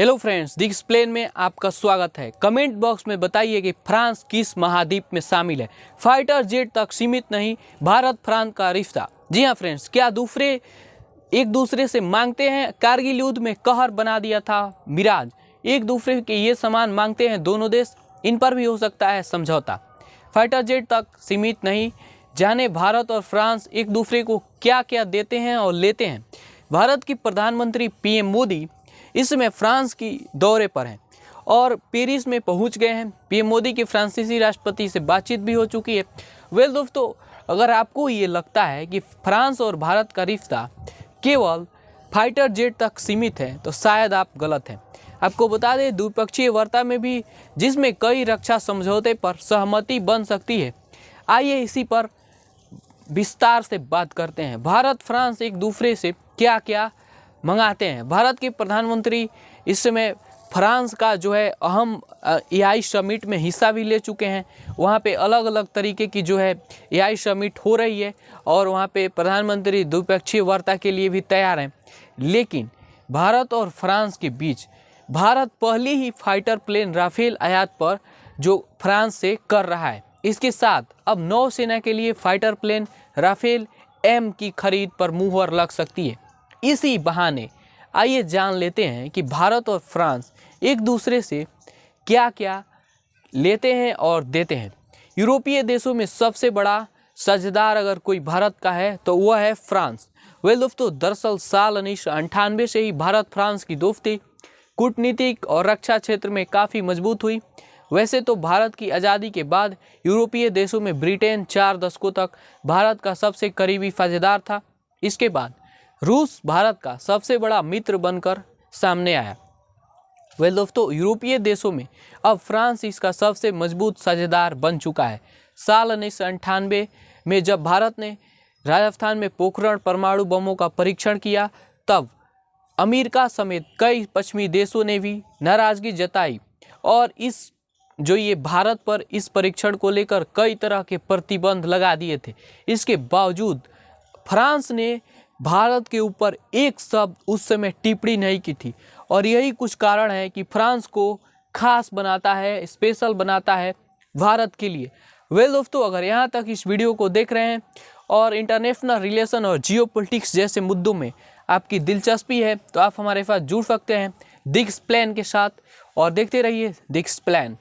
Hello friends, दी explain में आपका स्वागत है। कमेंट बॉक्स में बताइए कि फ्रांस किस महाद्वीप में शामिल है। फाइटर जेट तक सीमित नहीं, भारत फ्रांस का रिश्ता। जी हाँ फ्रेंड्स, क्या एक दूसरे से मांगते हैं? कारगिल युद्ध में कहर बना दिया था मिराज। एक दूसरे के ये सामान मांगते हैं दोनों देश, इन पर भी हो सकता है समझौता। फाइटर जेट तक सीमित नहीं, जाने भारत और फ्रांस एक दूसरे को क्या क्या देते हैं और लेते हैं। भारत की प्रधानमंत्री पीएम मोदी इस समय फ्रांस की दौरे पर हैं और पेरिस में पहुंच गए हैं। पीएम मोदी के फ्रांसीसी राष्ट्रपति से बातचीत भी हो चुकी है। वेल दोस्तों, अगर आपको ये लगता है कि फ्रांस और भारत का रिश्ता केवल फाइटर जेट तक सीमित है तो शायद आप गलत हैं। आपको बता दें, द्विपक्षीय वार्ता में भी जिसमें कई रक्षा समझौते पर सहमति बन सकती है। आइए इसी पर विस्तार से बात करते हैं। भारत फ्रांस एक दूसरे से क्या क्या मंगाते हैं। भारत के प्रधानमंत्री इस समय फ्रांस का जो है अहम एआई समिट में हिस्सा भी ले चुके हैं। वहाँ पे अलग अलग तरीके की जो है एआई समिट हो रही है और वहाँ पे प्रधानमंत्री द्विपक्षीय वार्ता के लिए भी तैयार हैं। लेकिन भारत और फ्रांस के बीच भारत पहले ही फाइटर प्लेन राफेल आयात पर जो फ्रांस से कर रहा है, इसके साथ अब नौसेना के लिए फाइटर प्लेन राफेल एम की खरीद पर मुहर लग सकती है। इसी बहाने आइए जान लेते हैं कि भारत और फ्रांस एक दूसरे से क्या क्या लेते हैं और देते हैं। यूरोपीय देशों में सबसे बड़ा साझेदार अगर कोई भारत का है तो वह है फ्रांस। वेल दोस्तों, दरअसल साल 1998 से ही भारत फ्रांस की दोस्ती कूटनीतिक और रक्षा क्षेत्र में काफ़ी मजबूत हुई। वैसे तो भारत की आज़ादी के बाद यूरोपीय देशों में ब्रिटेन 4 दशकों तक भारत का सबसे करीबी साझेदार था। इसके बाद रूस भारत का सबसे बड़ा मित्र बनकर सामने आया। वेल दोस्तों, यूरोपीय देशों में अब फ्रांस इसका सबसे मजबूत साझेदार बन चुका है। साल 1998 में जब भारत ने राजस्थान में पोखरण परमाणु बमों का परीक्षण किया, तब अमेरिका समेत कई पश्चिमी देशों ने भी नाराजगी जताई और ये भारत पर इस परीक्षण को लेकर कई तरह के प्रतिबंध लगा दिए थे। इसके बावजूद फ्रांस ने भारत के ऊपर एक शब्द उस समय टिप्पणी नहीं की थी और यही कुछ कारण है कि फ्रांस को खास बनाता है, स्पेशल बनाता है भारत के लिए। वेल दोस्तों, अगर यहाँ तक इस वीडियो को देख रहे हैं और इंटरनेशनल रिलेशन और जियोपॉलिटिक्स जैसे मुद्दों में आपकी दिलचस्पी है तो आप हमारे साथ जुड़ सकते हैं दी एक्सप्लेन के साथ और देखते रहिए दी एक्सप्लेन।